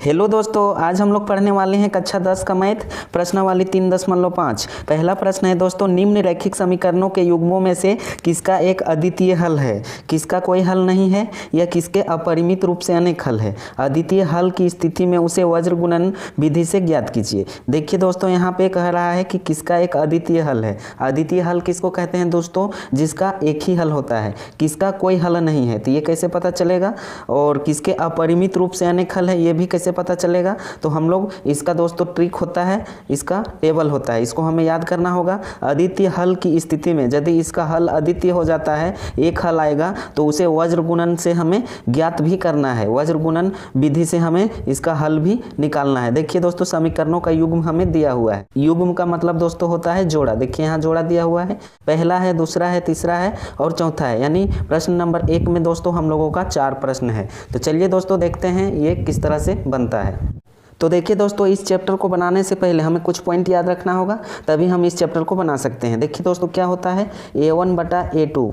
Hello दोस्तों, आज हम लोग पढ़ने वाले हैं कक्षा 10 का मैथ प्रश्नावली 3.5। पहला प्रश्न है दोस्तों, निम्न रैखिक समीकरणों के युग्मों में से किसका एक अद्वितीय हल है, किसका कोई हल नहीं है, या किसके अपरिमित रूप से अनेक हल है। अद्वितीय हल की स्थिति में उसे वज्र गुणन विधि से ज्ञात कीजिए। देखिए दोस्तों, यहाँ पे कह रहा है कि किसका एक अद्वितीय हल है। अद्वितीय हल किसको कहते हैं दोस्तों? जिसका एक ही हल होता है, किसका कोई हल नहीं है। तो ये कैसे पता चलेगा? और किसके अपरिमित रूप से अनेक हल है, ये भी कैसे पता चलेगा? तो हम लोग इसका दोस्तों ट्रिक होता है, इसका टेबल होता है, इसको हमें याद करना होगा। अद्वितीय हल की स्थिति में यदि इसका हल अद्वितीय हो जाता है, एक हल आएगा, तो उसे वज्र गुणन से हमें ज्ञात भी करना है। वज्र गुणन विधि से हमें इसका हल भी निकालना है। देखिए दोस्तों, समीकरणों का युग्म हमें दिया हुआ है। युग्म का मतलब दोस्तों होता है जोड़ा। देखिए यहाँ जोड़ा दिया हुआ है, पहला है, दूसरा है, तीसरा है और चौथा है। यानी प्रश्न नंबर 1 में दोस्तों हम लोगों का 4 प्रश्न है। तो चलिए दोस्तों देखते हैं ये किस तरह से बनता है। तो देखिए दोस्तों, इस चैप्टर को बनाने से पहले हमें कुछ पॉइंट याद रखना होगा, तभी हम इस चैप्टर को बना सकते हैं। देखिए दोस्तों, क्या होता है, A1/A2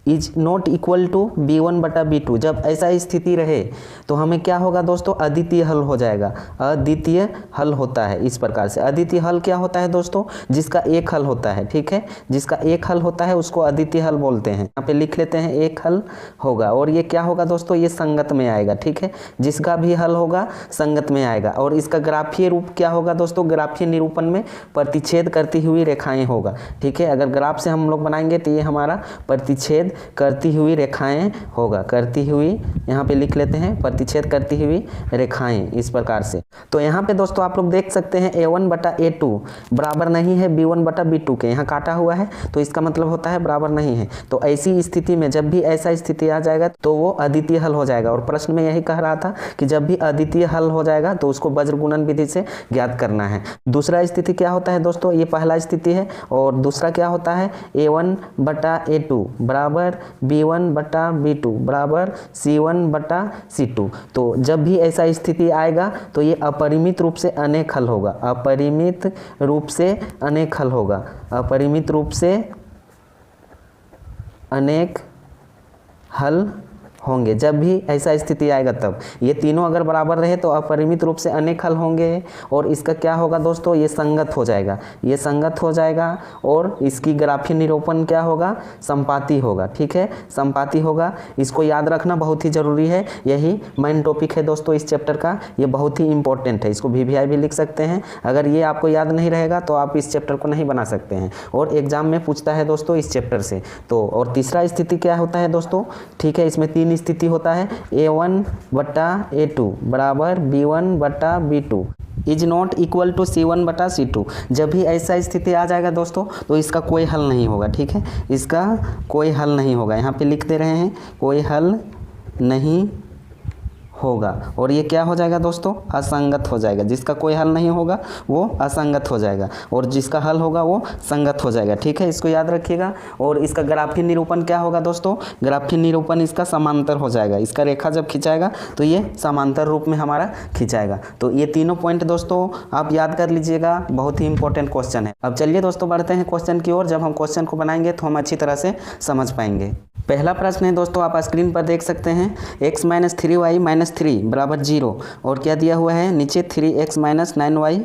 is not equal to B1/B2। जब ऐसा स्थिति रहे तो हमें क्या होगा दोस्तों? अद्वितीय हल हो जाएगा। अद्वितीय हल होता है इस प्रकार से। अद्वितीय हल क्या होता है दोस्तों? जिसका एक हल होता है, ठीक है। जिसका एक हल होता है उसको अद्वितीय हल बोलते हैं। यहाँ पे लिख लेते हैं, एक हल होगा। और ये क्या होगा दोस्तों? ये संगत में आएगा, ठीक है। जिसका भी हल होगा संगत में आएगा। और इसका ग्राफीय रूप क्या होगा दोस्तों? ग्राफीय निरूपण में प्रतिच्छेद करती हुई रेखाएं होगा, ठीक है। अगर ग्राफ से हम लोग बनाएंगे तो ये हमारा प्रतिच्छेद करती हुई रेखाएं होगा। करती हुई यहाँ पे लिख लेते हैं, प्रतिच्छेद करती हुई रेखाएं, इस प्रकार से। तो यहाँ पे दोस्तों आप लोग देख सकते हैं A1/A2 बराबर नहीं है B1/B2 के। यहाँ काटा हुआ है तो इसका मतलब होता है बराबर नहीं है। तो ऐसी स्थिति में जब भी ऐसा स्थिति आ जाएगा तो वो अद्वितीय हल हो जाएगा। और प्रश्न में यही कह रहा था कि जब भी अद्वितीय हल हो जाएगा तो उसको वज्र गुणन विधि से ज्ञात करना है। दूसरा स्थिति क्या होता है दोस्तों? ये पहला स्थिति है। और दूसरा क्या होता है? A1/A2 बराबर B1/B2 बराबर C1/C2। तो जब भी ऐसा स्थिति आएगा तो ये अपरिमित रूप से अनेक हल होगा। अपरिमित रूप से अनेक हल होगा। अपरिमित रूप से अनेक हल होंगे। जब भी ऐसा स्थिति आएगा तब ये तीनों अगर बराबर रहे तो अपरिमित रूप से अनेक हल होंगे। और इसका क्या होगा दोस्तों? ये संगत हो जाएगा। ये संगत हो जाएगा। और इसकी ग्राफीय निरूपण क्या होगा? संपाती होगा, ठीक है। संपाती होगा। इसको याद रखना बहुत ही जरूरी है। यही मेन टॉपिक है दोस्तों इस चैप्टर का। ये बहुत ही इंपॉर्टेंट है। इसको VVI भी लिख सकते हैं। अगर ये आपको याद नहीं रहेगा तो आप इस चैप्टर को नहीं बना सकते हैं। और एग्जाम में पूछता है दोस्तों इस चैप्टर से। तो और तीसरा स्थिति क्या होता है दोस्तों? ठीक है, इसमें 3 स्थिति होता है। A1/A2 बराबर B1/B2 is not equal to C1/C2। जब भी ऐसा स्थिति आ जाएगा दोस्तों तो इसका कोई हल नहीं होगा, ठीक है। इसका कोई हल नहीं होगा। यहाँ पे लिख दे रहे हैं, कोई हल नहीं होगा। और ये क्या हो जाएगा दोस्तों? असंगत हो जाएगा। जिसका कोई हल नहीं होगा वो असंगत हो जाएगा, और जिसका हल होगा वो संगत हो जाएगा, ठीक है। इसको याद रखिएगा। और इसका ग्राफीय निरूपण क्या होगा दोस्तों? ग्राफीय निरूपण इसका समांतर हो जाएगा। इसका रेखा जब खिंचाएगा तो ये समांतर रूप में हमारा खिंचाएगा। तो ये तीनों पॉइंट दोस्तों आप याद कर लीजिएगा, बहुत ही इंपॉर्टेंट क्वेश्चन है। अब चलिए दोस्तों बढ़ते हैं क्वेश्चन की ओर। जब हम क्वेश्चन को बनाएंगे तो हम अच्छी तरह से समझ पाएंगे। पहला प्रश्न है दोस्तों, आप स्क्रीन पर देख सकते हैं, x - 3y - 3 बराबर 0। और क्या दिया हुआ है नीचे? 3x - 9y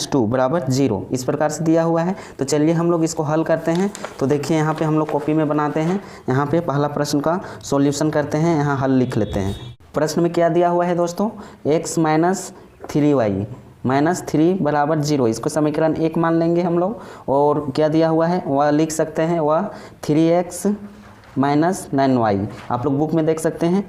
- 2 बराबर 0। इस प्रकार से दिया हुआ है। तो चलिए हम लोग इसको हल करते हैं। तो देखिए यहाँ पे हम लोग कॉपी में बनाते हैं। यहाँ पे पहला प्रश्न का सॉल्यूशन करते हैं। यहाँ हल लिख लेते हैं। प्रश्न में क्या दिया हुआ है दोस्तों? x - 3y - 3 बराबर 0। इसको समीकरण 1 मान लेंगे हम लोग। और क्या दिया हुआ है वह लिख सकते हैं, वह 3x - 9y। आप लोग बुक में देख सकते हैं,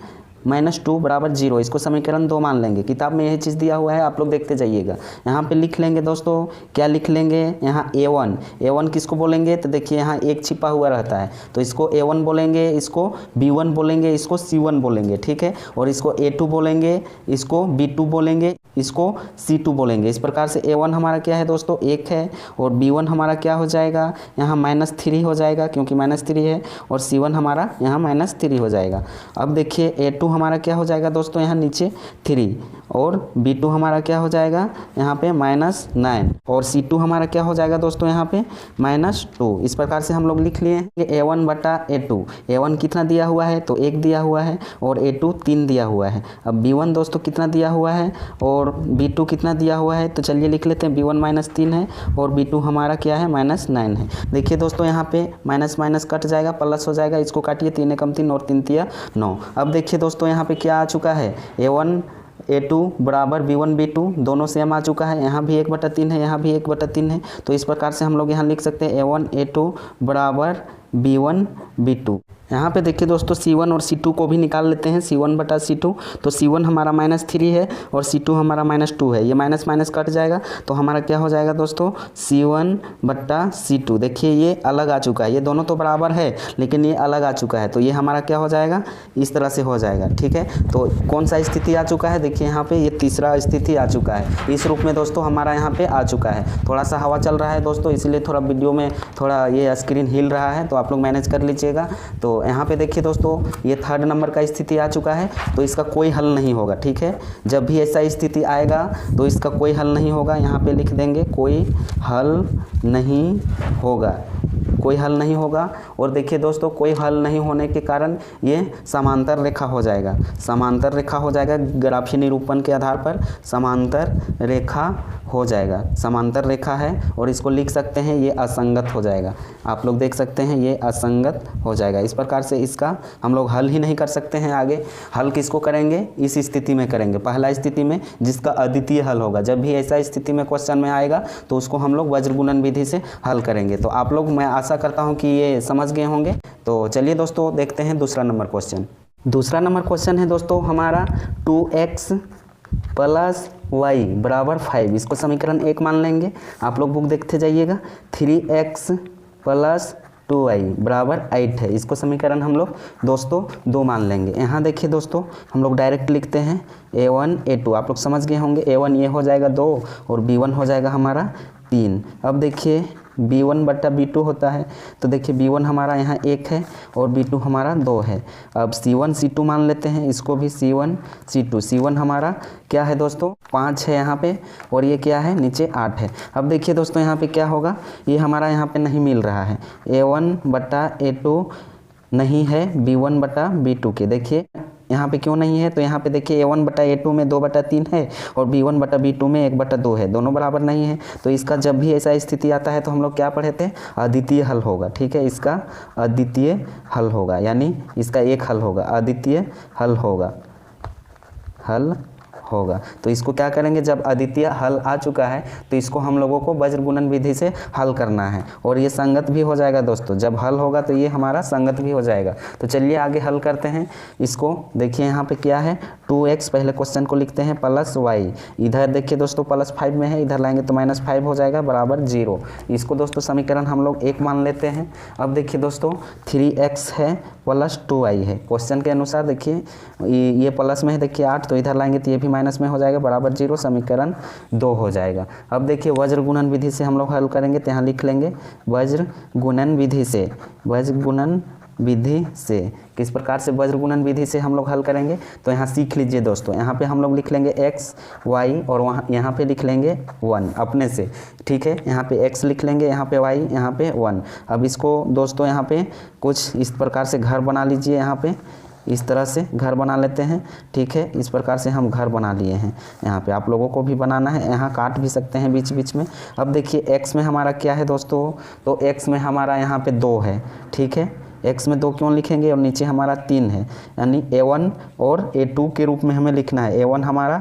-2 बराबर 0। इसको समीकरण 2 मान लेंगे। किताब में यही चीज़ दिया हुआ है, आप लोग देखते जाइएगा। यहाँ पे लिख लेंगे दोस्तों, क्या लिख लेंगे? यहाँ A1 किसको बोलेंगे? तो देखिए यहाँ एक छिपा हुआ रहता है, तो इसको A1 बोलेंगे, इसको B1 बोलेंगे, इसको C1 बोलेंगे, ठीक है। और इसको A2 बोलेंगे, इसको B2 बोलेंगे, इसको C2 बोलेंगे। इस प्रकार से A1 हमारा क्या है दोस्तों 1 है, और B1 हमारा क्या हो जाएगा यहाँ -3 हो जाएगा क्योंकि -3 है, और C1 हमारा यहाँ -3 हो जाएगा। अब देखिए A2 हमारा क्या हो जाएगा दोस्तों यहाँ नीचे 3, और B2 हमारा क्या हो जाएगा यहाँ पे -9, और C2 हमारा क्या हो जाएगा दोस्तों यहाँ पे -2। इस प्रकार से हम लोग लिख लिए हैं A1 बटा A2। A1 कितना दिया हुआ है तो 1 दिया हुआ है, और A2 3 दिया हुआ है। अब B1 दोस्तों कितना दिया हुआ है और B2 कितना दिया हुआ है, तो चलिए लिख लेते हैं B1 -3 है और B2 हमारा क्या है -9 है। देखिए दोस्तों यहाँ पे माइनस माइनस कट जाएगा, प्लस हो जाएगा, इसको काटिए, 3 एकम 3 और 3 तिया 9। अब देखिए दोस्तों यहाँ पे क्या आ चुका है, A1 A2 बराबर B1 B2 दोनों सेम आ चुका है। यहाँ भी 1/3 है, यहाँ भी 1/3 है। तो इस प्रकार से हम लोग यहाँ लिख सकते हैं A1 A2 बराबर B1 B2। यहाँ पे देखिए दोस्तों C1 और C2 को भी निकाल लेते हैं, C1 बटा C2। तो C1 हमारा -3 है और C2 हमारा -2 है, ये माइनस माइनस कट जाएगा, तो हमारा क्या हो जाएगा दोस्तों C1 बटा C2। देखिए ये अलग आ चुका है, ये दोनों तो बराबर है लेकिन ये अलग आ चुका है, तो ये हमारा क्या हो जाएगा इस तरह से हो जाएगा। ठीक है, तो कौन सा स्थिति आ चुका है, देखिए यहाँ पे ये तीसरा स्थिति आ चुका है। इस रूप में दोस्तों हमारा यहाँ पे आ चुका है। थोड़ा सा हवा चल रहा है दोस्तों, इसलिए थोड़ा वीडियो में थोड़ा ये स्क्रीन हिल रहा है, तो आप लोग मैनेज कर लीजिएगा। तो यहाँ पे देखिए दोस्तों ये 3rd नंबर का स्थिति आ चुका है, तो इसका कोई हल नहीं होगा। ठीक है, जब भी ऐसा स्थिति आएगा तो इसका कोई हल नहीं होगा, यहाँ पे लिख देंगे कोई हल नहीं होगा, कोई हल नहीं होगा। और देखिए दोस्तों कोई हल नहीं होने के कारण ये समांतर रेखा हो जाएगा, समांतर रेखा हो जाएगा, ग्राफीय निरूपण के आधार पर समांतर रेखा हो जाएगा। समांतर रेखा है और इसको लिख सकते हैं ये असंगत हो जाएगा। आप लोग देख सकते हैं ये असंगत हो जाएगा। इस प्रकार से इसका हम लोग हल ही नहीं कर सकते हैं। आगे हल किसको करेंगे, इस स्थिति में करेंगे, पहला स्थिति में जिसका अद्वितीय हल होगा। जब भी ऐसा स्थिति में क्वेश्चन में आएगा तो उसको हम लोग वज्र गुणन विधि से हल करेंगे। तो आप लोग, मैं आशा करता हूँ कि ये समझ गए होंगे। तो चलिए दोस्तों देखते हैं दूसरा नंबर क्वेश्चन। दूसरा नंबर क्वेश्चन है दोस्तों हमारा 2x + y बराबर 5। इसको समीकरण 1 मान लेंगे। आप लोग बुक देखते जाइएगा। 3x + 2y बराबर 8 है, इसको समीकरण हम लोग दोस्तों 2 मान लेंगे। यहाँ देखिए दोस्तों हम लोग डायरेक्ट लिखते हैं A1 A2। आप लोग समझ गए होंगे, A1 ये हो जाएगा 2 और B1 हो जाएगा हमारा 3। अब देखिए B1 बटा B2 होता है, तो देखिए B1 हमारा यहाँ 1 है और B2 हमारा 2 है। अब C1 C2 मान लेते हैं, इसको भी C1 C2। C1 हमारा क्या है दोस्तों 5 है यहाँ पे, और ये क्या है नीचे 8 है। अब देखिए दोस्तों यहाँ पे क्या होगा, ये हमारा यहाँ पे नहीं मिल रहा है, A1 बटा A2 नहीं है B1 बटा B2 के। देखिए यहाँ पे क्यों नहीं है, तो यहाँ पे देखिए A1 बटा A2 में 2/3 है और B1 बटा B2 में 1/2 है, दोनों बराबर नहीं है। तो इसका जब भी ऐसा स्थिति आता है तो हम लोग क्या पढ़े थे, अद्वितीय हल होगा। ठीक है, इसका अद्वितीय हल होगा, यानी इसका एक हल होगा, अद्वितीय हल होगा, हल होगा। तो इसको क्या करेंगे, जब अद्वितीय हल आ चुका है तो इसको हम लोगों को वज्र गुणन विधि से हल करना है, और ये संगत भी हो जाएगा दोस्तों। जब हल होगा तो ये हमारा संगत भी हो जाएगा। तो चलिए आगे हल करते हैं इसको। देखिए यहाँ पे क्या है, 2x, पहले क्वेश्चन को लिखते हैं +y। इधर देखिए दोस्तों +5 में है, इधर लाएंगे तो -5 हो जाएगा बराबर 0। इसको दोस्तों समीकरण हम लोग 1 मान लेते हैं। अब देखिए दोस्तों 3x है +2y है, क्वेश्चन के अनुसार देखिए ये प्लस में है, देखिए 8, तो इधर लाएंगे तो ये भी माइनस में हो जाएगा बराबर 0, समीकरण 2 हो जाएगा। अब देखिए वज्र गुणन विधि से हम लोग हल करेंगे, तो यहाँ लिख लेंगे वज्र गुणन विधि से। वज्र गुणन विधि से किस प्रकार से वज्र गुणन विधि से हम लोग हल करेंगे, तो यहाँ सीख लीजिए दोस्तों। यहाँ पे हम लोग लिख लेंगे x y और वहाँ यहाँ पे लिख लेंगे 1 अपने से। ठीक है, यहाँ पे x लिख लेंगे, यहाँ पे y, यहाँ पे 1। अब इसको दोस्तों यहाँ पे कुछ इस प्रकार से घर बना लीजिए, यहाँ पे इस तरह से घर बना लेते हैं। ठीक है, इस प्रकार से हम घर बना लिए हैं। यहाँ पे आप लोगों को भी बनाना है, यहाँ काट भी सकते हैं बीच बीच में। अब देखिए x में हमारा क्या है दोस्तों, तो x में हमारा यहाँ पे 2 है। ठीक है, x में 2 क्यों लिखेंगे, और नीचे हमारा 3 है, यानी A1 और A2 के रूप में हमें लिखना है। A1 हमारा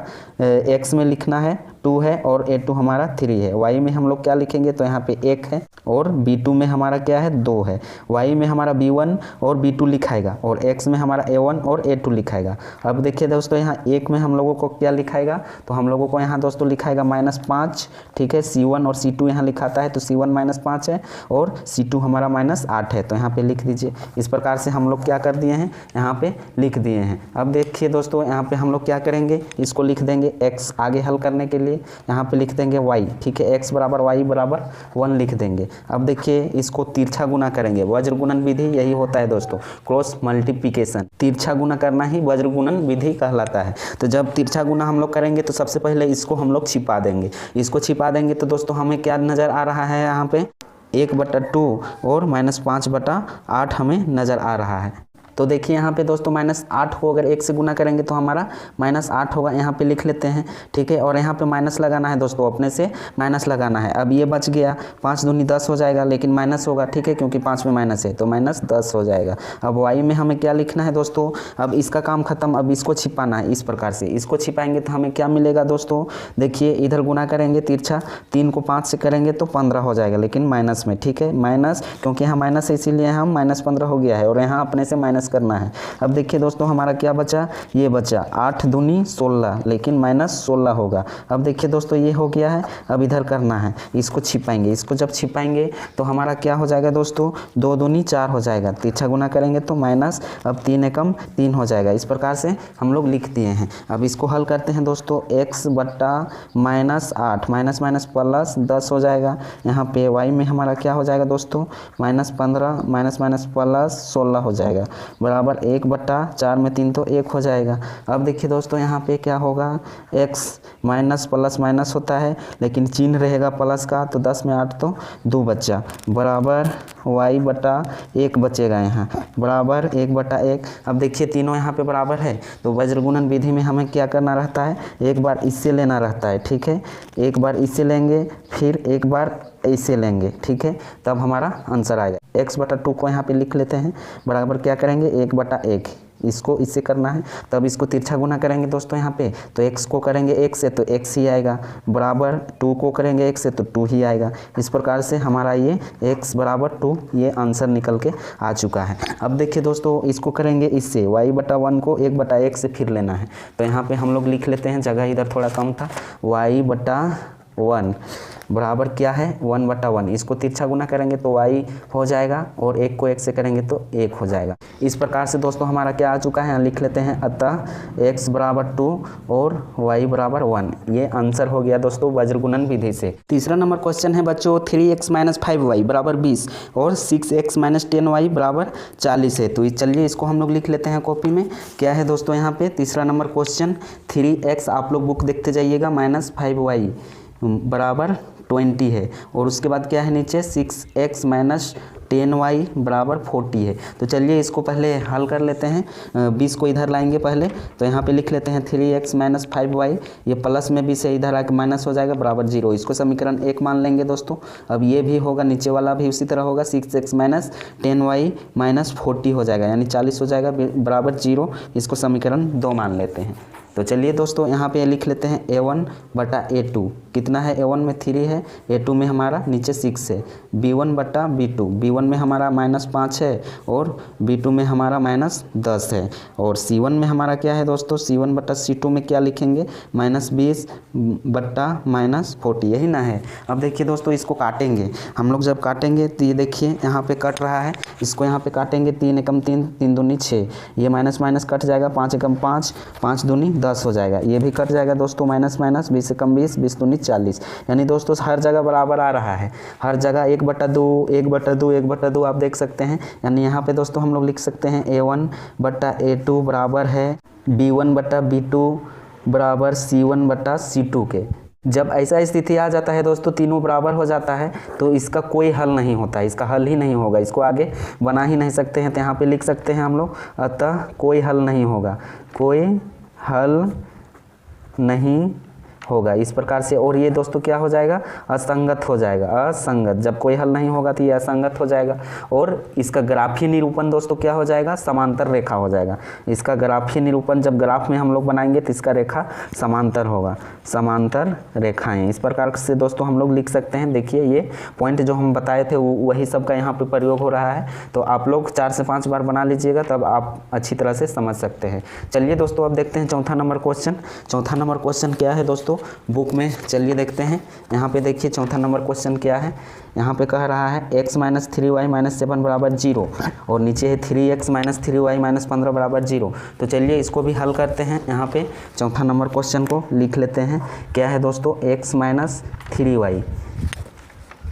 x में लिखना है 2 है और A2 हमारा 3 है। y में हम लोग क्या लिखेंगे, तो यहाँ पे 1 है और B2 में हमारा क्या है 2 है। y में हमारा B1 और B2 लिखाएगा और x में हमारा A1 और A2 लिखाएगा। अब देखिए दोस्तों यहाँ 1 में हम लोगों को क्या लिखाएगा, तो हम लोगों को यहाँ दोस्तों लिखाएगा -5। ठीक है, C1 और C2 यहाँ लिखाता है, तो C1 -5 है और C2 हमारा -8 है, तो यहाँ पे लिख दीजिए। इस प्रकार से हम लोग क्या कर दिए हैं, यहाँ पे लिख दिए हैं। अब देखिए दोस्तों यहाँ पे हम लोग क्या करेंगे, इसको लिख देंगे देंगे x आगे हल करने के लिए, यहाँ पे लिख देंगे y, ठीक है, x बराबर y बराबर 1 लिख देंगे। अब देखिए इसको तिरछा गुना करेंगे, वज्र गुणन विधि यही होता है दोस्तों, क्रॉस मल्टीप्लिकेशन, तिरछा गुना करना ही वज्र गुणन विधि कहलाता है। तो जब तिरछा गुना हम लोग करेंगे तो सबसे पहले इसको हम लोग छिपा देंगे, इसको छिपा देंगे तो दोस्तों हमें क्या नज़र आ रहा है, यहाँ पे 1/2 और -5/8 हमें नज़र आ रहा है। तो देखिए यहाँ पे दोस्तों -8 को अगर 1 से गुना करेंगे तो हमारा -8 होगा, यहाँ पे लिख लेते हैं, ठीक है। और यहाँ पे माइनस लगाना है दोस्तों, अपने से माइनस लगाना है। अब ये बच गया, 5 दूनी 10 हो जाएगा, लेकिन माइनस होगा, ठीक है, क्योंकि 5 में माइनस है तो -10 हो जाएगा। अब y में हमें क्या लिखना है दोस्तों, अब इसका काम खत्म, अब इसको छिपाना है। इस प्रकार से इसको छिपाएंगे तो हमें क्या मिलेगा दोस्तों, देखिए इधर गुना करेंगे तिरछा, 3 को 5 से करेंगे तो 15 हो जाएगा, लेकिन माइनस में, ठीक है, माइनस, क्योंकि यहाँ माइनस है इसीलिए हम -15 हो गया है, और यहाँ अपने से माइनस करना है। अब देखिए दोस्तों हमारा क्या बचा, ये बचा 8 दूनी 16, लेकिन -16 होगा। अब देखिए दोस्तों ये हो गया है, अब इधर करना है, इसको छिपाएंगे, इसको जब छिपाएंगे तो हमारा क्या हो जाएगा दोस्तों, 2 दूनी 4 हो जाएगा, तिरछा गुना करेंगे तो माइनस, अब 3 एकम 3 हो जाएगा। इस प्रकार से हम लोग लिख दिए हैं। अब इसको हल करते हैं दोस्तों, x बट्टा -8 माइनस माइनस प्लस 10 हो जाएगा। यहाँ पे y में हमारा क्या हो जाएगा दोस्तों, -15 माइनस माइनस प्लस 16 हो जाएगा, बराबर 1/4 में 3 तो 1 हो जाएगा। अब देखिए दोस्तों यहाँ पे क्या होगा, x माइनस प्लस माइनस होता है, लेकिन चिन्ह रहेगा प्लस का, तो 10 में 8 तो 2 बच्चा, बराबर y/1 बचेगा, यहाँ बराबर 1/1। अब देखिए तीनों यहाँ पे बराबर है, तो वज्र गुणन विधि में हमें क्या करना रहता है, एक बार इससे लेना रहता है, ठीक है, एक बार इससे लेंगे, फिर एक बार ऐसे लेंगे, ठीक है, तब हमारा आंसर आएगा। x/2 को यहाँ पे लिख लेते हैं, बराबर क्या करेंगे 1/1, इसको इससे करना है, तब इसको तिरछा गुना करेंगे दोस्तों यहाँ पे, तो x को करेंगे 1 से तो x ही आएगा, बराबर 2 को करेंगे 1 से तो 2 ही आएगा। इस प्रकार से हमारा ये x बराबर 2 ये आंसर निकल के आ चुका है। अब देखिए दोस्तों इसको करेंगे इससे, y/1 को 1/1 से फिर लेना है, तो यहाँ पे हम लोग लिख लेते हैं, जगह इधर थोड़ा कम था, y/1 बराबर क्या है 1/1, इसको तिरछा गुना करेंगे तो y हो जाएगा, और 1 को 1 से करेंगे तो 1 हो जाएगा। इस प्रकार से दोस्तों हमारा क्या आ चुका है, लिख लेते हैं, अतः x बराबर 2 और y बराबर 1, ये आंसर हो गया दोस्तों वज्र गुणन विधि से। तीसरा नंबर क्वेश्चन है बच्चों, 3x - 5y बराबर 20 और 6x - 10y बराबर 40 है। तो चलिए इसको हम लोग लिख लेते हैं कॉपी में। क्या है दोस्तों यहाँ पे तीसरा नंबर क्वेश्चन, 3x आप लोग बुक देखते जाइएगा -5y बराबर 20 है, और उसके बाद क्या है नीचे 6x - 10y बराबर 40 है। तो चलिए इसको पहले हल कर लेते हैं, 20 को इधर लाएंगे पहले, तो यहाँ पे लिख लेते हैं 3x - 5y, ये प्लस में 20 है, इधर आके माइनस हो जाएगा, बराबर 0, इसको समीकरण 1 मान लेंगे दोस्तों। अब ये भी होगा, नीचे वाला भी उसी तरह होगा, 6x - 10y - 40 हो जाएगा, यानी 40 हो जाएगा, बराबर 0, इसको समीकरण 2 मान लेते हैं। तो चलिए दोस्तों यहाँ पे लिख लेते हैं a1/a2, कितना है, a1 में 3 है, a2 में हमारा नीचे 6 है, b1/b2, b1 में हमारा -5 है और b2 में हमारा -10 है, और c1 में हमारा क्या है दोस्तों, c1/c2 में क्या लिखेंगे, -20/-40, यही ना है। अब देखिए दोस्तों इसको काटेंगे हम लोग, जब काटेंगे तो ये देखिए यहाँ पे कट रहा है, इसको यहाँ पे काटेंगे, 3 एकम 3, 3 दूनी 6, ये माइनस माइनस कट जाएगा, 5 एकम 5, 5 दूनी 10 हो जाएगा, ये भी कट जाएगा दोस्तों, माइनस माइनस 20 एकम 20, 20 दूनी 40, यानी दोस्तों हर जगह बराबर आ रहा है, हर जगह 1/2 1/2 1/2 आप देख सकते हैं। यानी यहाँ पे दोस्तों हम लोग लिख सकते हैं a1/a2 बराबर है b1/b2 बराबर c1/c2 के। जब ऐसा स्थिति आ जाता है दोस्तों, तीनों बराबर हो जाता है, तो इसका कोई हल नहीं होता है, इसका हल ही नहीं होगा, इसको आगे बना ही नहीं सकते हैं। तो यहाँ पे लिख सकते हैं हम लोग, अतः कोई हल नहीं होगा, कोई हल नहीं होगा, इस प्रकार से। और ये दोस्तों क्या हो जाएगा, असंगत हो जाएगा, असंगत, जब कोई हल नहीं होगा तो ये असंगत हो जाएगा। और इसका ग्राफीय निरूपण दोस्तों क्या हो जाएगा, समांतर रेखा हो जाएगा। इसका ग्राफीय निरूपण जब ग्राफ में हम लोग बनाएंगे तो इसका रेखा समांतर होगा, समांतर रेखाएं। इस प्रकार से दोस्तों हम लोग लिख सकते हैं। देखिए ये पॉइंट जो हम बताए थे वही सब का यहाँ पे प्रयोग हो रहा है, तो आप लोग 4 से 5 बार बना लीजिएगा, तब आप अच्छी तरह से समझ सकते हैं। चलिए दोस्तों अब देखते हैं चौथा नंबर क्वेश्चन। चौथा नंबर क्वेश्चन क्या है दोस्तों, बुक में चलिए देखते हैं। यहाँ पे देखिए चौथा नंबर क्वेश्चन क्या है। यहाँ पे कह रहा है x माइनस 3y माइनस 7 बराबर 0 और नीचे है 3x माइनस 3y माइनस 15 बराबर 0। तो चलिए इसको भी हल करते हैं। यहाँ पे चौथा नंबर क्वेश्चन को लिख लेते हैं। क्या है दोस्तों, x माइनस 3y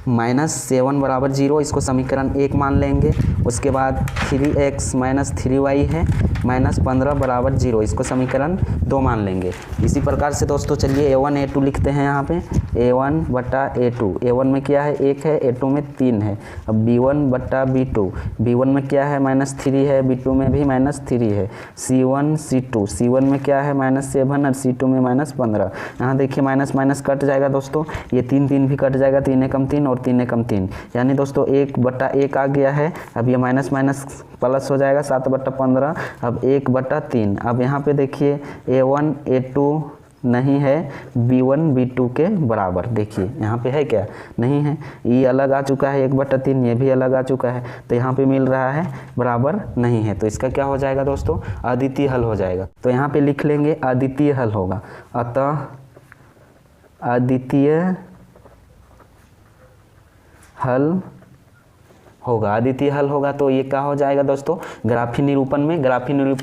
माइनस 7 बराबर 0, इसको समीकरण 1 मान लेंगे। उसके बाद 3x माइनस 3y है माइनस 15 बराबर 0, इसको समीकरण 2 मान लेंगे। इसी प्रकार से दोस्तों चलिए a1 a2 लिखते हैं। यहाँ पे a1 बटा a2, a1 में क्या है 1 है, a2 में 3 है। अब b1 बटा b2, b1 में क्या है -3 है, b2 में भी -3 है। c1 c2, c1 में क्या है -7 और c2 में -15। यहाँ देखिए माइनस माइनस कट जाएगा दोस्तों, ये 3 3 भी कट जाएगा, 3 एकम 3 और 3 एकम 3, यानी दोस्तों 1 बटा 1 आ गया है। अब ये माइनस माइनस प्लस हो जाएगा 7 बटा 15, अब 1 बटा 3। अब यहाँ पे देखिए a1 a2 नहीं है b1 b2 के बराबर, देखिए यहाँ पे है क्या, नहीं है। ये अलग आ चुका है 1 बटा 3, ये भी अलग आ चुका है, तो यहाँ पे मिल रहा है बराबर नहीं है। तो इसका क्या हो जाएगा दोस्तों, अद्वितीय हल हो जाएगा। तो यहाँ पे लिख लेंगे अद्वितीय हल होगा, अतः अद्वितीय हल होगा। अद्वितीय हल होगा तो ये क्या हो जाएगा दोस्तों, ग्राफी निरूपण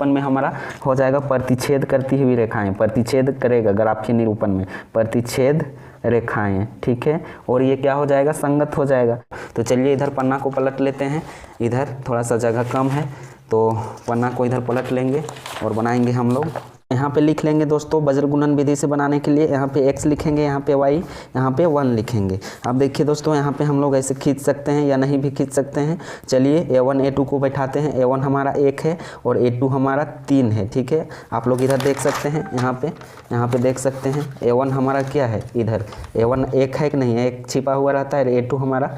में हमारा हो जाएगा प्रतिच्छेद करती हुई रेखाएं, प्रतिच्छेद करेगा ग्राफी निरूपण में, प्रतिच्छेद रेखाएं, ठीक है। और ये क्या हो जाएगा, संगत हो जाएगा। तो चलिए इधर पन्ना को पलट लेते हैं, इधर थोड़ा सा जगह कम है तो पन्ना को इधर पलट लेंगे और बनाएंगे हम लोग। यहाँ पे लिख लेंगे दोस्तों वज्र गुणन विधि से बनाने के लिए, यहाँ पे x लिखेंगे, यहाँ पे y, यहाँ पे 1 लिखेंगे। अब देखिए दोस्तों यहाँ पे हम लोग ऐसे खींच सकते हैं या नहीं भी खींच सकते हैं। चलिए a1 a2 को बैठाते हैं, a1 हमारा 1 है और a2 हमारा 3 है, ठीक है। आप लोग इधर देख सकते हैं, यहाँ पे देख सकते हैं a1 हमारा क्या है, इधर a1 1 है कि नहीं है, 1 छिपा हुआ रहता है। a2 हमारा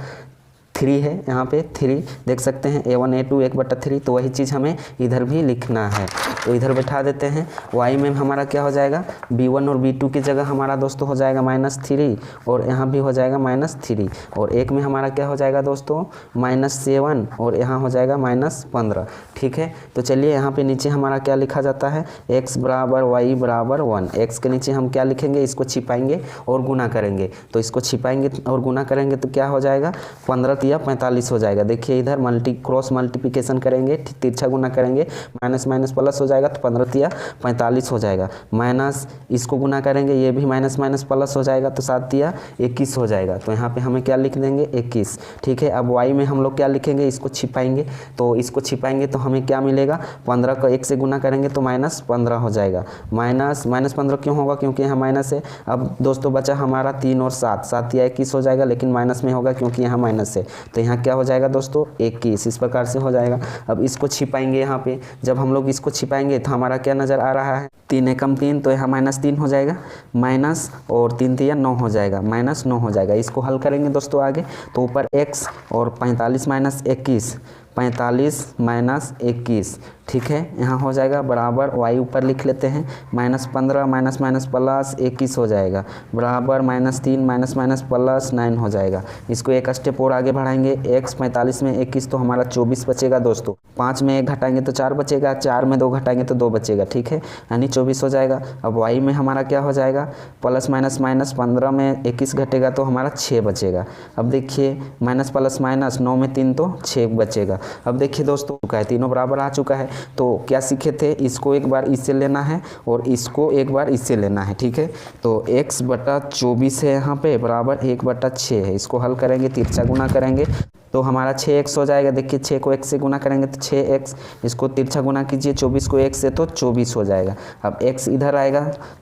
3 है, यहाँ पे 3 देख सकते हैं, a1 a2 1 बटा 3, तो वही चीज़ हमें इधर भी लिखना है। तो इधर बैठा देते हैं। y में हमारा क्या हो जाएगा, b1 और b2 की जगह हमारा दोस्तों हो जाएगा -3 और यहाँ भी हो जाएगा -3, और 1 में हमारा क्या हो जाएगा दोस्तों -7 और यहाँ हो जाएगा -15, ठीक है। तो चलिए यहाँ पे नीचे हमारा क्या लिखा जाता है, x बराबर y बराबर 1। x के नीचे हम क्या लिखेंगे, इसको छिपाएंगे और गुना करेंगे। तो इसको छिपाएंगे और गुना करेंगे तो क्या हो जाएगा, 15 या 45 हो जाएगा। देखिए इधर क्रॉस मल्टीप्लिकेशन करेंगे, तिरछा गुना करेंगे, माइनस माइनस प्लस हो जाएगा, तो 15 या 45 हो जाएगा। माइनस इसको गुना करेंगे, ये भी माइनस माइनस प्लस हो जाएगा, तो 7 या 21 हो जाएगा। तो यहाँ पे हमें क्या लिख देंगे 21, ठीक है। अब y में हम लोग क्या लिखेंगे, इसको छिपाएंगे। तो इसको छिपाएंगे तो हमें क्या मिलेगा, 15 को 1 से गुना करेंगे तो -15 हो जाएगा। -15 क्यों होगा, क्योंकि यहाँ माइनस है। अब दोस्तों बचा हमारा 3 और 7 या 21 हो जाएगा, लेकिन माइनस में होगा क्योंकि यहाँ माइनस है। तो यहाँ क्या हो जाएगा दोस्तों 21, इस प्रकार से हो जाएगा। अब इसको छिपाएंगे, यहाँ पे जब हम लोग इसको छिपाएंगे तो हमारा क्या नज़र आ रहा है, 3 एकम 3, तो यहाँ -3 हो जाएगा, माइनस और 3 3 9 हो जाएगा, -9 हो जाएगा। इसको हल करेंगे दोस्तों आगे, तो ऊपर x और 45 माइनस 21, 45 माइनस 21, ठीक है। यहाँ हो जाएगा बराबर y ऊपर लिख लेते हैं, -15 माइनस माइनस प्लस 21 हो जाएगा, बराबर -3 माइनस माइनस प्लस 9 हो जाएगा। इसको एक स्टेप और आगे बढ़ाएंगे, x 45 में 21 तो हमारा 24 बचेगा दोस्तों। 5 में 1 घटाएंगे तो 4 बचेगा, 4 में 2 घटाएंगे तो 2 बचेगा, ठीक है, यानी 24 हो जाएगा। अब y में हमारा क्या हो जाएगा, प्लस माइनस माइनस, 15 में 21 घटेगा तो हमारा 6 बचेगा। अब देखिए माइनस प्लस माइनस, 9 में 3 तो 6 बचेगा। अब देखिए दोस्तों चुका है, तीनों बराबर आ चुका है। तो क्या सीखे थे, इसको एक बार इससे लेना है और इसको एक बार इससे लेना है, ठीक है। तो x बटा 24 है यहाँ पे, बराबर 1 बटा 6 है। इसको हल करेंगे, तिरछा गुना करेंगे तो हमारा 6x हो जाएगा। देखिए 6 को 1 से गुना करेंगे तो 6x, इसको तिरछा गुना कीजिए 24 को 1 से तो 24 हो जाएगा। अब x इधर आएगा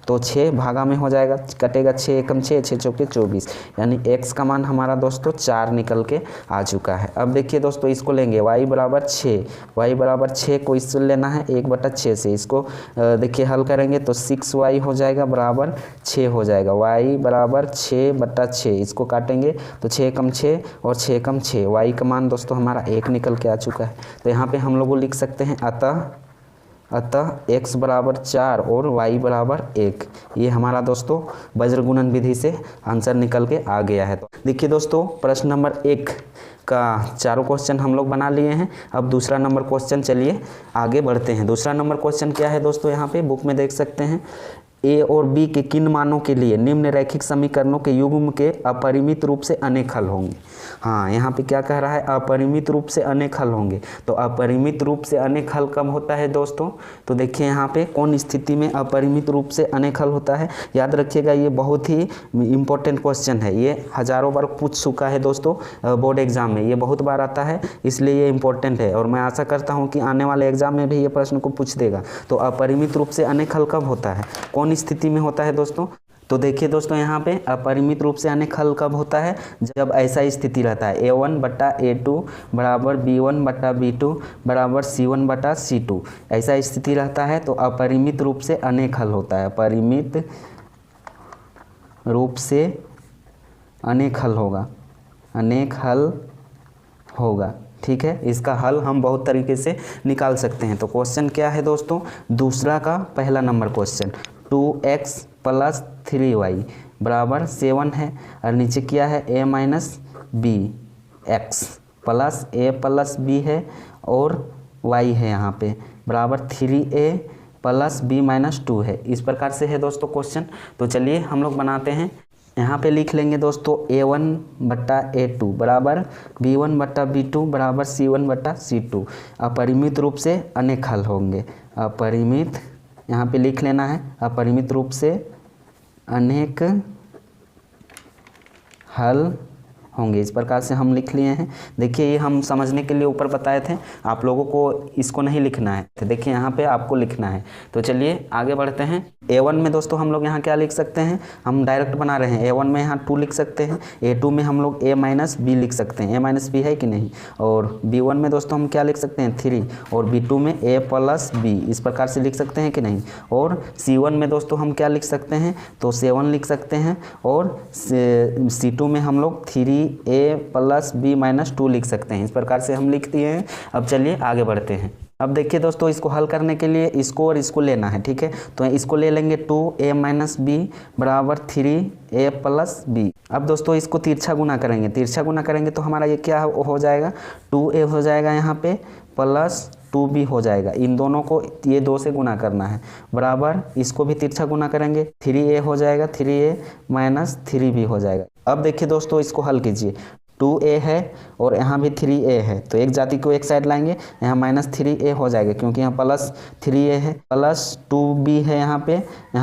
तो 6 भागा में हो जाएगा, कटेगा 6 एकम 6, 6 चौके 24, यानी x का मान हमारा दोस्तों 4 निकल के आ चुका है। अब देखिए दोस्तों इसको लेंगे y बराबर 6, y बराबर 6 को इससे लेना है 1 बटा 6 से। इसको देखिए हल करेंगे तो 6y हो जाएगा बराबर 6 हो जाएगा, y बराबर 6 बटा 6। इसको काटेंगे तो 6 कम 6 और 6 कम 6, y का मान दोस्तों हमारा 1 निकल के आ चुका है। तो यहाँ पे हम लोग लिख सकते हैं अतः x बराबर 4 और y बराबर 1। ये हमारा दोस्तों वज्र गुणन विधि से आंसर निकल के आ गया है। तो देखिए दोस्तों प्रश्न नंबर 1 का चारों क्वेश्चन हम लोग बना लिए हैं। अब दूसरा नंबर क्वेश्चन चलिए आगे बढ़ते हैं। दूसरा नंबर क्वेश्चन क्या है दोस्तों, यहाँ पे बुक में देख सकते हैं, ए और बी के किन मानों के लिए निम्न रैखिक समीकरणों के युग्म के अपरिमित रूप से अनेक हल होंगे। हाँ, यहाँ पे क्या कह रहा है, अपरिमित रूप से अनेक हल होंगे। तो अपरिमित रूप से अनेक हल कब होता है दोस्तों, तो देखिए यहाँ पे कौन स्थिति में अपरिमित रूप से अनेक हल होता है। याद रखिएगा, ये बहुत ही इंपॉर्टेंट क्वेश्चन है, ये हजारों बार पूछ चुका है दोस्तों बोर्ड एग्जाम में, ये बहुत बार आता है, इसलिए ये इंपॉर्टेंट है और मैं आशा करता हूँ कि आने वाले एग्जाम में भी ये प्रश्न को पूछ देगा। तो अपरिमित रूप से अनेक हल कब होता है, कौन स्थिति में होता है दोस्तों, तो देखिए दोस्तों यहाँ पे अपरिमित रूप से अनेक हल कब होता है, जब ऐसा स्थिति रहता है a1/a2 बराबर b1/b2 बराबर c1/c2, ऐसा स्थिति रहता है तो अपरिमित रूप से अनेक हल होता है। अपरिमित रूप से अनेक हल होगा, अनेक हल होगा, ठीक है। इसका हल हम बहुत तरीके से निकाल सकते हैं। तो क्वेश्चन क्या है दोस्तों, दूसरा का पहला नंबर क्वेश्चन 2x + 3y बराबर 7 है और नीचे क्या है a - b x plus a + b है और y है यहाँ पे बराबर 3a + b - 2 है। इस प्रकार से है दोस्तों क्वेश्चन। तो चलिए हम लोग बनाते हैं। यहाँ पे लिख लेंगे दोस्तों a1/a2 बराबर b1/b2 बराबर c1/c2। अपरिमित रूप से अनेक हल होंगे, अपरिमित, यहाँ पे लिख लेना है, अपरिमित रूप से अनेक हल होंगे। इस प्रकार से हम लिख लिए हैं। देखिए ये हम समझने के लिए ऊपर बताए थे, आप लोगों को इसको नहीं लिखना है, तो देखिए यहाँ पे आपको लिखना है। तो चलिए आगे बढ़ते हैं। a1 में दोस्तों हम लोग यहाँ क्या लिख सकते हैं, हम डायरेक्ट बना रहे हैं। a1 में यहाँ 2 लिख सकते हैं, a2 में हम लोग a - b लिख सकते हैं, a - b है कि नहीं, और b1 में दोस्तों हम क्या लिख सकते हैं 3, और b2 में a + b, इस प्रकार से लिख सकते हैं कि नहीं। और c1 में दोस्तों हम क्या लिख सकते हैं, तो 7 लिख सकते हैं, और c2 में हम लोग 3a + b - 2 लिख सकते हैं। इस प्रकार से हम लिख दिए हैं। अब चलिए आगे बढ़ते हैं। अब देखिए दोस्तों, इसको हल करने के लिए इसको और इसको लेना है, ठीक है। तो इसको ले लेंगे 2a - b बराबर 3a + b। अब दोस्तों इसको तिरछा गुना करेंगे, तिरछा गुना करेंगे तो हमारा ये क्या हो जाएगा, 2a हो जाएगा यहाँ पे प्लस 2b हो जाएगा। इन दोनों को ये 2 से गुना करना है बराबर, इसको भी तिरछा गुना करेंगे 3a हो जाएगा, 3a - 3b हो जाएगा। अब देखिए दोस्तों इसको हल कीजिए, 2a है और यहाँ भी 3a है, तो एक जाति को एक साइड लाएंगे, यहाँ -3a हो जाएगा क्योंकि यहाँ +3a है, प्लस 2b है यहाँ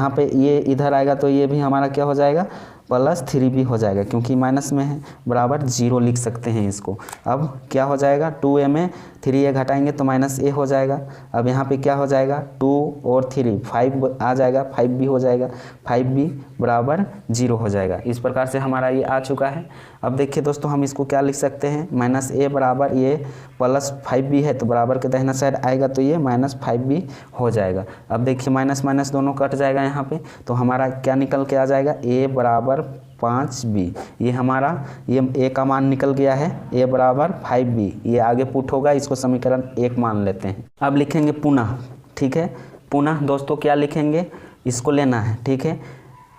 पे ये इधर आएगा तो ये भी हमारा क्या हो जाएगा, +3b हो जाएगा क्योंकि माइनस में है, बराबर 0 लिख सकते हैं इसको। अब क्या हो जाएगा, 2a में 3a घटाएंगे तो -a हो जाएगा। अब यहाँ पे क्या हो जाएगा, 2 और 3 5 आ जाएगा, 5b हो जाएगा, 5b बराबर 0 हो जाएगा। इस प्रकार से हमारा ये आ चुका है। अब देखिए दोस्तों हम इसको क्या लिख सकते हैं, -a बराबर ये +5b है तो बराबर के दाहिना साइड आएगा तो ये -5b हो जाएगा। अब देखिए माइनस माइनस दोनों कट जाएगा यहाँ पे, तो हमारा क्या निकल के आ जाएगा, a बराबर 5b। ये हमारा ये a का मान निकल गया है, a बराबर 5b, ये आगे पुट होगा, इसको समीकरण 1 मान लेते हैं। अब लिखेंगे पुनः, ठीक है, पुनः दोस्तों क्या लिखेंगे, इसको लेना है, ठीक है,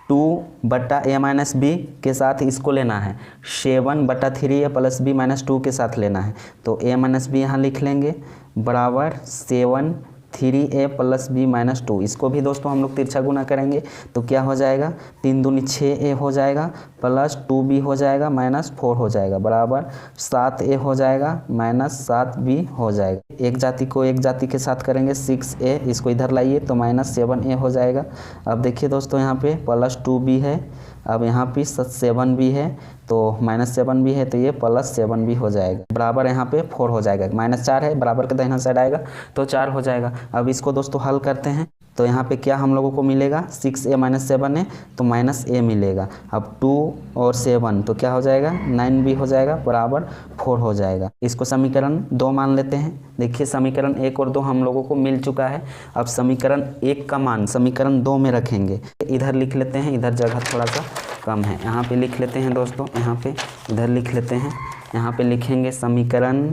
2/a - b के साथ इसको लेना है, 7/3a + b - 2 के साथ लेना है। तो a - b यहाँ लिख लेंगे बराबर 7 3a + b - 2। इसको भी दोस्तों हम लोग तिरछा गुना करेंगे तो क्या हो जाएगा, 3 दूनी 6a हो जाएगा, प्लस 2b हो जाएगा, -4 हो जाएगा, बराबर 7a हो जाएगा, -7b हो जाएगा। एक जाति को एक जाति के साथ करेंगे 6a, इसको इधर लाइए तो -7a हो जाएगा। अब देखिए दोस्तों यहाँ पे +2b है, अब यहाँ पे 7b है तो -7b है तो ये +7b हो जाएगा, बराबर यहाँ पे 4 हो जाएगा, -4 है, बराबर के दाहिना साइड आएगा तो 4 हो जाएगा। अब इसको दोस्तों हल करते हैं तो यहाँ पे क्या हम लोगों को मिलेगा, 6a - 7 है तो -a मिलेगा। अब 2 और 7 तो क्या हो जाएगा, 9b हो जाएगा, बराबर 4 हो जाएगा। इसको समीकरण 2 मान लेते हैं। देखिए समीकरण 1 और 2 हम लोगों को मिल चुका है। अब समीकरण 1 का मान समीकरण 2 में रखेंगे, इधर लिख लेते हैं, इधर जगह थोड़ा सा कम है, यहाँ पे लिख लेते हैं दोस्तों, यहाँ पे इधर लिख लेते हैं, यहाँ पे लिखेंगे समीकरण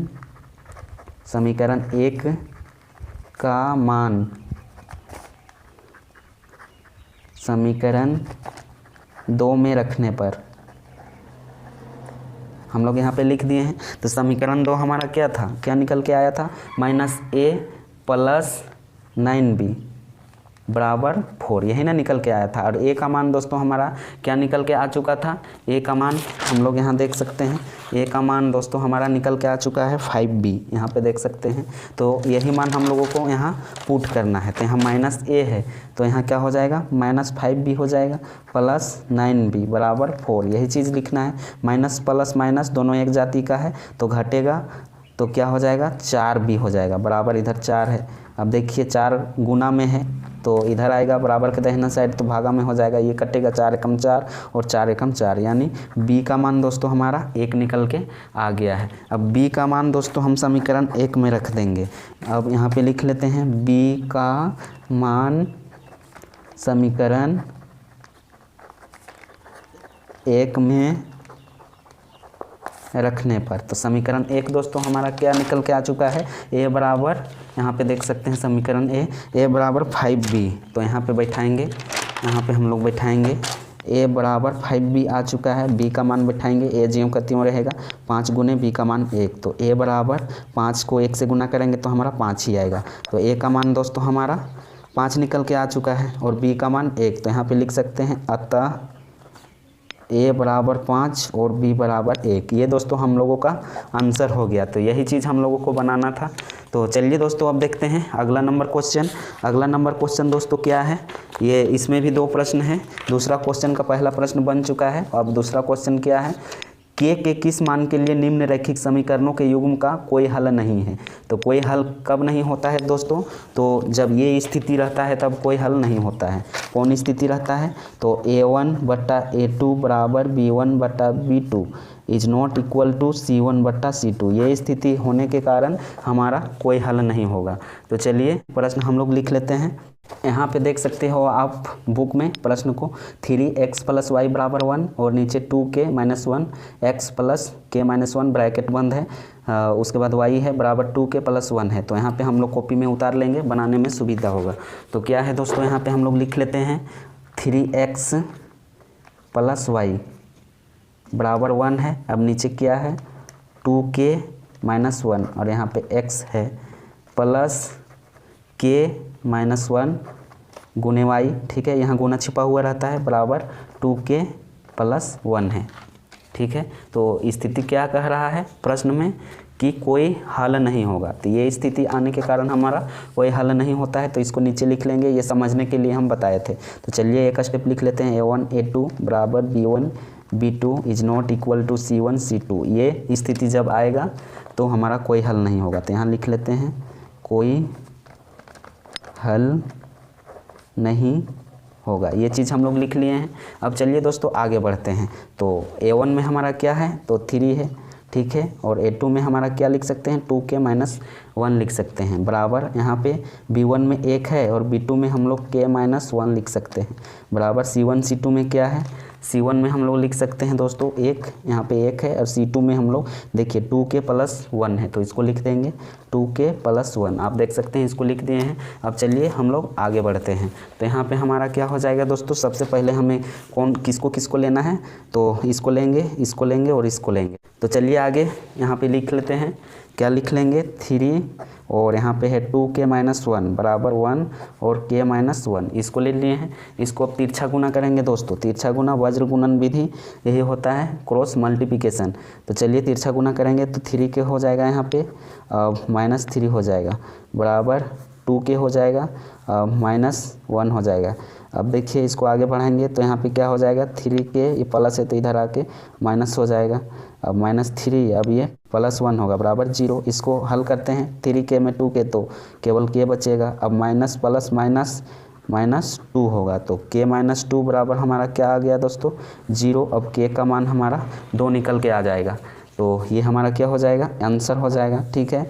1 का मान समीकरण 2 में रखने पर हम लोग यहाँ पे लिख दिए हैं। तो समीकरण 2 हमारा क्या था, क्या निकल के आया था, -a + 9b बराबर 4, यही ना निकल के आया था। और ए का मान दोस्तों हमारा क्या निकल के आ चुका था, ए का मान हम लोग यहाँ देख सकते हैं, ए का मान दोस्तों हमारा निकल के आ चुका है 5b, यहाँ पे देख सकते हैं। तो यही मान हम लोगों को यहाँ पुट करना है। तो यहाँ माइनस ए है तो यहाँ क्या हो जाएगा, -5b हो जाएगा प्लस 9b बराबर 4, यही चीज़ लिखना है। माइनस प्लस माइनस दोनों एक जाति का है तो घटेगा तो क्या हो जाएगा, 4b हो जाएगा बराबर, इधर 4 है। अब देखिए 4 गुना में है तो इधर आएगा बराबर के दाहिना साइड तो भागा में हो जाएगा, ये कटेगा 4 एकम 4 और 4 एकम 4, यानी b का मान दोस्तों हमारा 1 निकल के आ गया है। अब b का मान दोस्तों हम समीकरण 1 में रख देंगे। अब यहाँ पे लिख लेते हैं b का मान समीकरण 1 में रखने पर, तो समीकरण 1 दोस्तों हमारा क्या निकल के आ चुका है, a बराबर, यहाँ पे देख सकते हैं समीकरण a बराबर 5b, तो यहाँ पे बैठाएंगे, यहाँ पे हम लोग बैठाएंगे a बराबर 5b आ चुका है, b का मान बैठाएंगे, a ज्यों का त्यों रहेगा, 5 गुने b का मान 1, तो a बराबर 5 को 1 से गुना करेंगे तो हमारा 5 ही आएगा। तो a का मान दोस्तों हमारा 5 निकल के आ चुका है और b का मान 1, तो यहाँ पे लिख सकते हैं अतः a बराबर 5 और b बराबर 1, ये दोस्तों हम लोगों का आंसर हो गया। तो यही चीज़ हम लोगों को बनाना था। तो चलिए दोस्तों अब देखते हैं अगला नंबर क्वेश्चन। अगला नंबर क्वेश्चन दोस्तों क्या है, ये इसमें भी 2 प्रश्न है। दूसरा क्वेश्चन का पहला प्रश्न बन चुका है। अब दूसरा क्वेश्चन क्या है, के किस मान के लिए निम्न रैखिक समीकरणों के युग्म का कोई हल नहीं है। तो कोई हल कब नहीं होता है दोस्तों, तो जब ये स्थिति रहता है तब कोई हल नहीं होता है। कौन स्थिति रहता है, तो a1 बटा a2 बराबर b1 बटा b2 is not equal to c1 बटा c2, ये स्थिति होने के कारण हमारा कोई हल नहीं होगा। तो चलिए प्रश्न हम लोग लिख लेते हैं। यहाँ पे देख सकते हो आप बुक में प्रश्न को, 3x + y बराबर 1 और नीचे 2k - 1 x + k - 1 ब्रैकेट बंद है, उसके बाद y है बराबर 2k + 1 है। तो यहाँ पे हम लोग कॉपी में उतार लेंगे, बनाने में सुविधा होगा। तो क्या है दोस्तों, यहाँ पे हम लोग लिख लेते हैं 3x + y बराबर 1 है। अब नीचे क्या है, 2k - 1 और यहाँ पे x है प्लस k - 1 गुने y, ठीक है, यहाँ गुना छिपा हुआ रहता है, बराबर 2k + 1 है, ठीक है। तो स्थिति क्या कह रहा है प्रश्न में कि कोई हल नहीं होगा। तो ये स्थिति आने के कारण हमारा कोई हल नहीं होता है, तो इसको नीचे लिख लेंगे, ये समझने के लिए हम बताए थे। तो चलिए एक स्टेप लिख लेते हैं, a1 a2 बराबर b1 b2 is not equal to c1 c2, ये स्थिति जब आएगा तो हमारा कोई हल नहीं होगा। तो यहाँ लिख लेते हैं कोई हल नहीं होगा, ये चीज़ हम लोग लिख लिए हैं। अब चलिए दोस्तों आगे बढ़ते हैं। तो a1 में हमारा क्या है, तो 3 है, ठीक है, और a2 में हमारा क्या लिख सकते हैं, 2k - 1 लिख सकते हैं, बराबर यहाँ पे b1 में 1 है और b2 में हम लोग k - 1 लिख सकते हैं, बराबर c1 c2 में क्या है, c1 में हम लोग लिख सकते हैं दोस्तों 1, यहाँ पे 1 है, और c2 में हम लोग देखिए 2k + 1 है, तो इसको लिख देंगे 2k + 1, आप देख सकते हैं इसको लिख दिए हैं। अब चलिए हम लोग आगे बढ़ते हैं। तो यहाँ पे हमारा क्या हो जाएगा दोस्तों, सबसे पहले हमें किसको लेना है, तो इसको लेंगे और इसको लेंगे। तो चलिए आगे यहाँ पे लिख लेते हैं, क्या लिख लेंगे, 3 और यहाँ पे है 2k - 1 बराबर 1 और k - 1, इसको ले लिए हैं। इसको अब तिरछा गुना करेंगे दोस्तों, तिरछा गुना वज्र गुणन विधि, यही होता है क्रॉस मल्टीप्लिकेशन। तो चलिए तिरछा गुना करेंगे तो 3k हो जाएगा, यहाँ पे -3 हो जाएगा, बराबर 2k हो जाएगा, -1 हो जाएगा। अब देखिए इसको आगे बढ़ाएंगे तो यहाँ पे क्या हो जाएगा, 3k, ये प्लस है तो इधर आके माइनस हो जाएगा, अब -3, अब ये +1 होगा, बराबर 0। इसको हल करते हैं, 3k में 2k तो केवल k बचेगा, अब माइनस प्लस माइनस -2 होगा, तो k - 2 बराबर हमारा क्या आ गया दोस्तों, 0। अब k का मान हमारा 2 निकल के आ जाएगा, तो ये हमारा क्या हो जाएगा, आंसर हो जाएगा, ठीक है।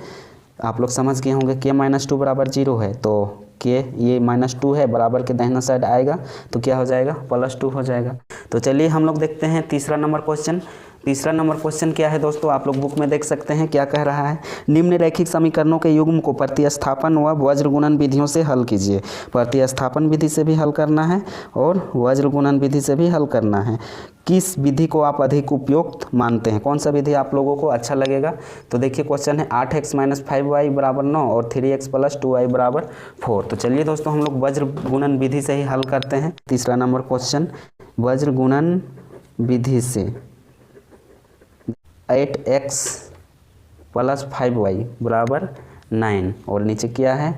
आप लोग समझ गए होंगे, k - 2 बराबर 0 है, तो k ये -2 है, बराबर के दाहिना साइड आएगा तो क्या हो जाएगा, +2 हो जाएगा। तो चलिए हम लोग देखते हैं तीसरा नंबर क्वेश्चन। तीसरा नंबर क्वेश्चन क्या है दोस्तों, आप लोग बुक में देख सकते हैं क्या कह रहा है। निम्न रैखिक समीकरणों के युग्म को प्रतिस्थापन व वज्र गुणन विधियों से हल कीजिए। प्रतिस्थापन विधि से भी हल करना है और वज्र गुणन विधि से भी हल करना है। किस विधि को आप अधिक उपयुक्त मानते हैं, कौन सा विधि आप लोगों को अच्छा लगेगा। तो देखिए क्वेश्चन है 8x - 5y = 9 और 3x + 2y = 4। तो चलिए दोस्तों हम लोग वज्र गुणन विधि से ही हल करते हैं। तीसरा नंबर क्वेश्चन, वज्र गुणन विधि से 8x + 5y = 9 और नीचे क्या है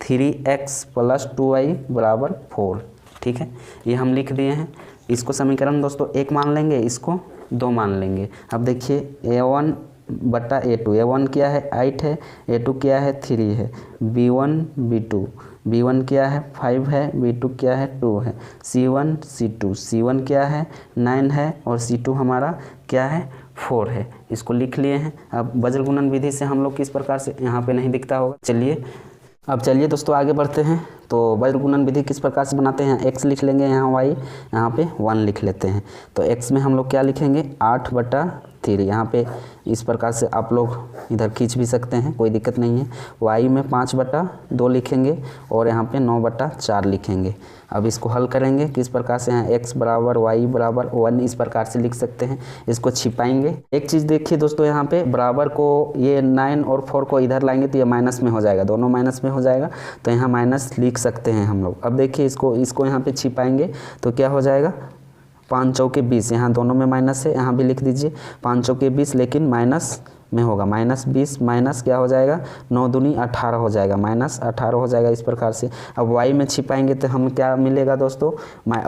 3x + 2y = 4। ठीक है, ये हम लिख दिए हैं। इसको समीकरण दोस्तों 1 मान लेंगे, इसको 2 मान लेंगे। अब देखिए a1 बटा a2, a1 क्या है 8 है, a2 क्या है 3 है, b1 b2, b1 क्या है 5 है, b2 क्या है 2 है, c1 c2, c1 क्या है 9 है और c2 हमारा क्या है 4 है। इसको लिख लिए हैं। अब वज्र गुणन विधि से हम लोग किस प्रकार से, यहाँ पे नहीं दिखता होगा, चलिए दोस्तों आगे बढ़ते हैं। तो वज्र गुणन विधि किस प्रकार से बनाते हैं, x लिख लेंगे, यहाँ y, यहाँ पे 1 लिख लेते हैं। तो x में हम लोग क्या लिखेंगे 8/3, यहाँ पे इस प्रकार से आप लोग इधर खींच भी सकते हैं, कोई दिक्कत नहीं है। y में 5/2 लिखेंगे और यहाँ पे 9/4 लिखेंगे। अब इसको हल करेंगे किस प्रकार से, यहाँ x = y = 1 इस प्रकार से लिख सकते हैं। इसको छिपाएंगे। एक चीज़ देखिए दोस्तों, यहाँ पे बराबर को ये 9 और 4 को इधर लाएंगे तो ये माइनस में हो जाएगा, दोनों माइनस में हो जाएगा, तो यहाँ माइनस लिख सकते हैं हम लोग। अब देखिए इसको यहाँ पे छिपाएंगे तो क्या हो जाएगा 5 चौके 20, यहाँ दोनों में माइनस है, यहाँ भी लिख दीजिए 5 चौके 20, लेकिन माइनस में होगा, -20 माइनस क्या हो जाएगा 9 दूनी 18 हो जाएगा, -18 हो जाएगा इस प्रकार से। अब y में छिपाएंगे तो हम क्या मिलेगा दोस्तों,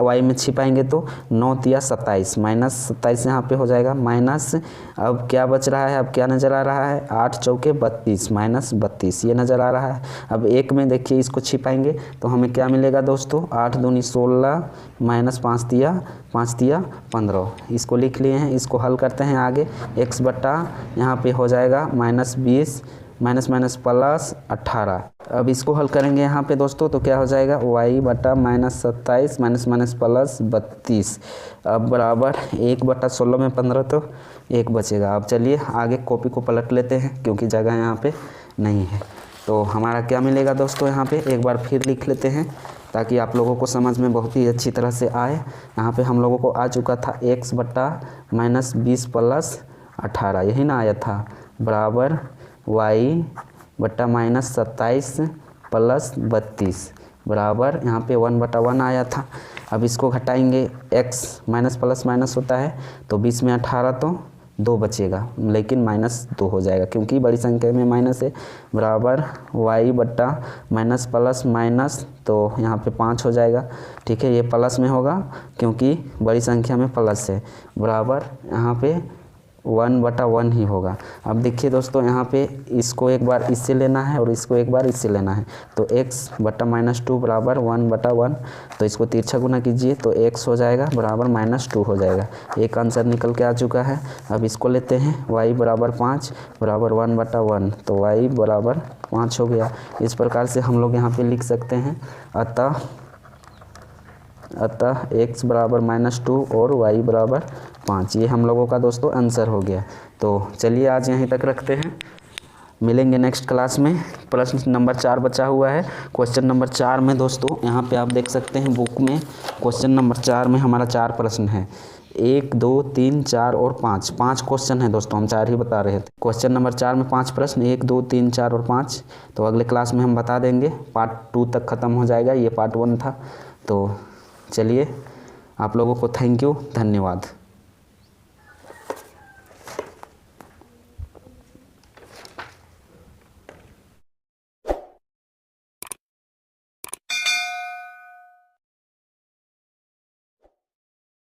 y में छिपाएंगे तो 9 तिया 27, -27 यहाँ पे हो जाएगा माइनस। अब क्या बच रहा है, अब क्या नज़र आ रहा है 8 चौके 32, -32 ये नज़र आ रहा है। अब 1 में देखिए इसको छिपाएंगे तो हमें क्या मिलेगा दोस्तों 8 दूनी 16 -5 तिया 15। इसको लिख लिए हैं। इसको हल करते हैं आगे, x बटा यहाँ पे हो जाएगा -20 माइनस प्लस 18। अब इसको हल करेंगे यहाँ पे दोस्तों तो क्या हो जाएगा y बटा -27 माइनस प्लस 32, अब बराबर 1/16 में 15 तो 1 बचेगा। अब चलिए आगे कॉपी को पलट लेते हैं क्योंकि जगह यहाँ पे नहीं है। तो हमारा क्या मिलेगा दोस्तों, यहाँ पे एक बार फिर लिख लेते हैं ताकि आप लोगों को समझ में बहुत ही अच्छी तरह से आए। यहाँ पे हम लोगों को आ चुका था x बटा -20 प्लस 18, यही ना आया था, बराबर y बटा -27 प्लस 32 बराबर यहाँ पे 1/1 आया था। अब इसको घटाएंगे, x माइनस प्लस माइनस होता है तो 20 में 18 तो 2 बचेगा, लेकिन -2 हो जाएगा क्योंकि बड़ी संख्या में माइनस है, बराबर y बटा माइनस प्लस माइनस तो यहाँ पे 5 हो जाएगा। ठीक है, ये प्लस में होगा क्योंकि बड़ी संख्या में प्लस है, बराबर यहाँ पे 1/1 ही होगा। अब देखिए दोस्तों यहाँ पे इसको एक बार इससे लेना है और इसको एक बार इससे लेना है, तो x बटा -2 बराबर 1/1, तो इसको तिरछा गुना कीजिए तो x हो जाएगा बराबर -2 हो जाएगा। एक आंसर निकल के आ चुका है। अब इसको लेते हैं y बराबर 5 बराबर 1/1, तो y बराबर 5 हो गया। इस प्रकार से हम लोग यहाँ पे लिख सकते हैं। अतः x बराबर -2 और y बराबर 5, ये हम लोगों का दोस्तों आंसर हो गया। तो चलिए आज यहीं तक रखते हैं, मिलेंगे नेक्स्ट क्लास में। प्रश्न नंबर 4 बचा हुआ है। क्वेश्चन नंबर 4 में दोस्तों यहाँ पे आप देख सकते हैं बुक में, क्वेश्चन नंबर 4 में हमारा 4 प्रश्न है, 1 2 3 4 और 5 क्वेश्चन है दोस्तों, हम 4 ही बता रहे थे। क्वेश्चन नंबर 4 में 5 प्रश्न, 1 2 3 4 और 5, तो अगले क्लास में हम बता देंगे। पार्ट 2 तक ख़त्म हो जाएगा, ये पार्ट 1 था। तो चलिए आप लोगों को थैंक यू, धन्यवाद।